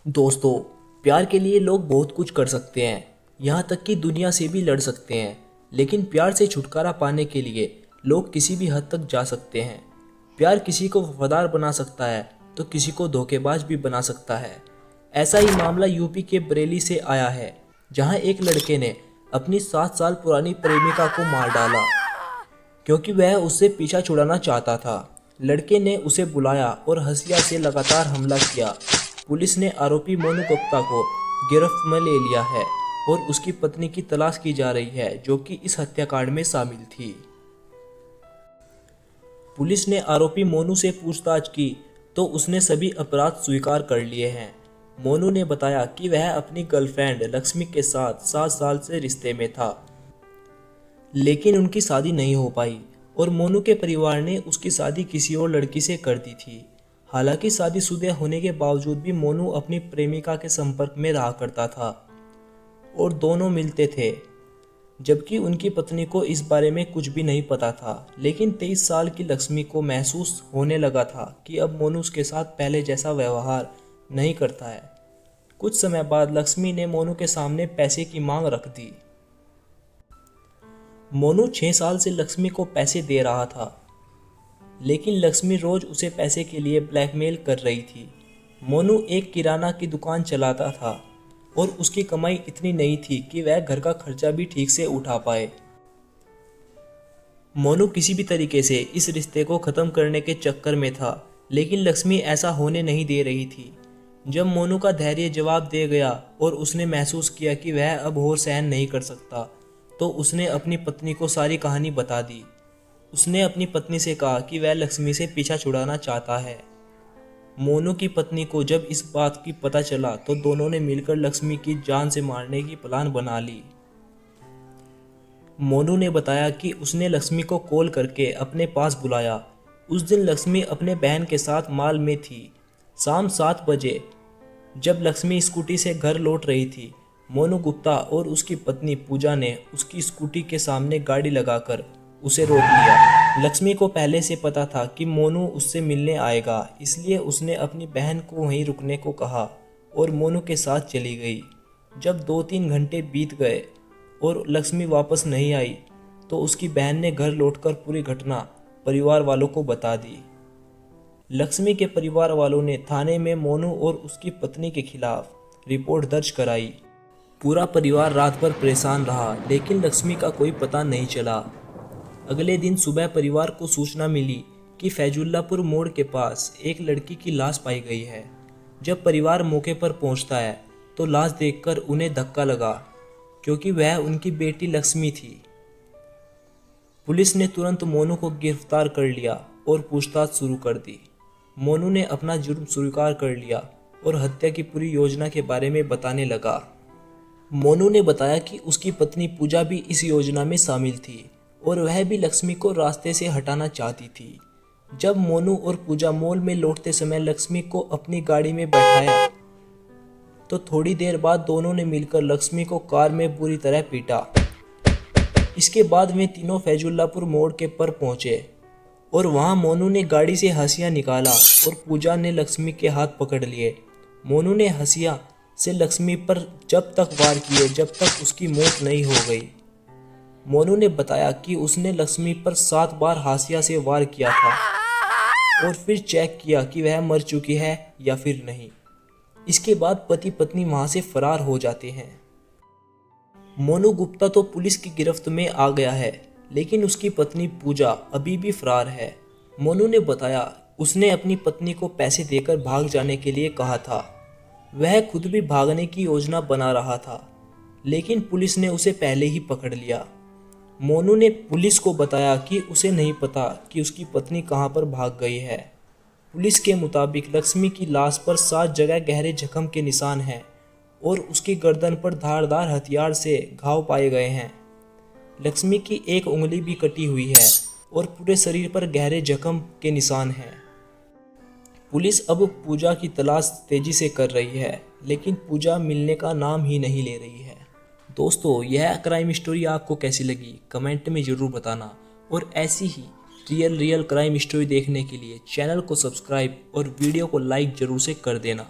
दोस्तों, प्यार के लिए लोग बहुत कुछ कर सकते हैं, यहाँ तक कि दुनिया से भी लड़ सकते हैं। लेकिन प्यार से छुटकारा पाने के लिए लोग किसी भी हद तक जा सकते हैं। प्यार किसी को वफादार बना सकता है तो किसी को धोखेबाज भी बना सकता है। ऐसा ही मामला यूपी के बरेली से आया है, जहाँ एक लड़के ने अपनी 7 साल पुरानी प्रेमिका को मार डाला क्योंकि वह उससे पीछा छुड़ाना चाहता था। लड़के ने उसे बुलाया और हथियार से लगातार हमला किया। पुलिस ने आरोपी मोनू गुप्ता को गिरफ्त में ले लिया है और उसकी पत्नी की तलाश की जा रही है, जो कि इस हत्याकांड में शामिल थी। पुलिस ने आरोपी मोनू से पूछताछ की तो उसने सभी अपराध स्वीकार कर लिए हैं। मोनू ने बताया कि वह अपनी गर्लफ्रेंड लक्ष्मी के साथ 7 साल से रिश्ते में था, लेकिन उनकी शादी नहीं हो पाई और मोनू के परिवार ने उसकी शादी किसी और लड़की से कर दी थी। हालांकि शादीशुदा होने के बावजूद भी मोनू अपनी प्रेमिका के संपर्क में रहा करता था और दोनों मिलते थे, जबकि उनकी पत्नी को इस बारे में कुछ भी नहीं पता था। लेकिन 23 साल की लक्ष्मी को महसूस होने लगा था कि अब मोनू उसके साथ पहले जैसा व्यवहार नहीं करता है। कुछ समय बाद लक्ष्मी ने मोनू के सामने पैसे की मांग रख दी। मोनू 6 साल से लक्ष्मी को पैसे दे रहा था, लेकिन लक्ष्मी रोज उसे पैसे के लिए ब्लैकमेल कर रही थी। मोनू एक किराना की दुकान चलाता था और उसकी कमाई इतनी नहीं थी कि वह घर का खर्चा भी ठीक से उठा पाए। मोनू किसी भी तरीके से इस रिश्ते को ख़त्म करने के चक्कर में था, लेकिन लक्ष्मी ऐसा होने नहीं दे रही थी। जब मोनू का धैर्य जवाब दे गया और उसने महसूस किया कि वह अब और सहन नहीं कर सकता, तो उसने अपनी पत्नी को सारी कहानी बता दी। उसने अपनी पत्नी से कहा कि वह लक्ष्मी से पीछा छुड़ाना चाहता है। मोनू की पत्नी को जब इस बात की पता चला तो दोनों ने मिलकर लक्ष्मी की जान से मारने की प्लान बना ली। मोनू ने बताया कि उसने लक्ष्मी को कॉल करके अपने पास बुलाया। उस दिन लक्ष्मी अपने बहन के साथ मॉल में थी। शाम 7 बजे जब लक्ष्मी स्कूटी से घर लौट रही थी, मोनू गुप्ता और उसकी पत्नी पूजा ने उसकी स्कूटी के सामने गाड़ी लगाकर उसे रोक लिया। लक्ष्मी को पहले से पता था कि मोनू उससे मिलने आएगा, इसलिए उसने अपनी बहन को वहीं रुकने को कहा और मोनू के साथ चली गई। जब 2-3 घंटे बीत गए और लक्ष्मी वापस नहीं आई, तो उसकी बहन ने घर लौटकर पूरी घटना परिवार वालों को बता दी। लक्ष्मी के परिवार वालों ने थाने में मोनू और उसकी पत्नी के खिलाफ रिपोर्ट दर्ज कराई। पूरा परिवार रात भर परेशान रहा, लेकिन लक्ष्मी का कोई पता नहीं चला। अगले दिन सुबह परिवार को सूचना मिली कि फैजुल्लापुर मोड़ के पास एक लड़की की लाश पाई गई है। जब परिवार मौके पर पहुंचता है तो लाश देखकर उन्हें धक्का लगा, क्योंकि वह उनकी बेटी लक्ष्मी थी। पुलिस ने तुरंत मोनू को गिरफ्तार कर लिया और पूछताछ शुरू कर दी। मोनू ने अपना जुर्म स्वीकार कर लिया और हत्या की पूरी योजना के बारे में बताने लगा। मोनू ने बताया कि उसकी पत्नी पूजा भी इस योजना में शामिल थी और वह भी लक्ष्मी को रास्ते से हटाना चाहती थी। जब मोनू और पूजा मॉल में लौटते समय लक्ष्मी को अपनी गाड़ी में बैठाया, तो थोड़ी देर बाद दोनों ने मिलकर लक्ष्मी को कार में बुरी तरह पीटा। इसके बाद वे तीनों फैजुल्लापुर मोड़ के पर पहुंचे और वहां मोनू ने गाड़ी से हंसिया निकाला और पूजा ने लक्ष्मी के हाथ पकड़ लिए। मोनू ने हंसिया से लक्ष्मी पर जब तक वार किए जब तक उसकी मौत नहीं हो गई। मोनू ने बताया कि उसने लक्ष्मी पर 7 बार हाशिया से वार किया था और फिर चेक किया कि वह मर चुकी है या फिर नहीं। इसके बाद पति पत्नी वहां से फरार हो जाते हैं। मोनू गुप्ता तो पुलिस की गिरफ्त में आ गया है, लेकिन उसकी पत्नी पूजा अभी भी फरार है। मोनू ने बताया उसने अपनी पत्नी को पैसे देकर भाग जाने के लिए कहा था। वह खुद भी भागने की योजना बना रहा था, लेकिन पुलिस ने उसे पहले ही पकड़ लिया। मोनू ने पुलिस को बताया कि उसे नहीं पता कि उसकी पत्नी कहां पर भाग गई है। पुलिस के मुताबिक लक्ष्मी की लाश पर 7 जगह गहरे जख्म के निशान हैं और उसकी गर्दन पर धारदार हथियार से घाव पाए गए हैं। लक्ष्मी की एक उंगली भी कटी हुई है और पूरे शरीर पर गहरे जख्म के निशान हैं। पुलिस अब पूजा की तलाश तेजी से कर रही है, लेकिन पूजा मिलने का नाम ही नहीं ले रही है। दोस्तों, यह क्राइम स्टोरी आपको कैसी लगी कमेंट में ज़रूर बताना और ऐसी ही रियल क्राइम स्टोरी देखने के लिए चैनल को सब्सक्राइब और वीडियो को लाइक ज़रूर से कर देना।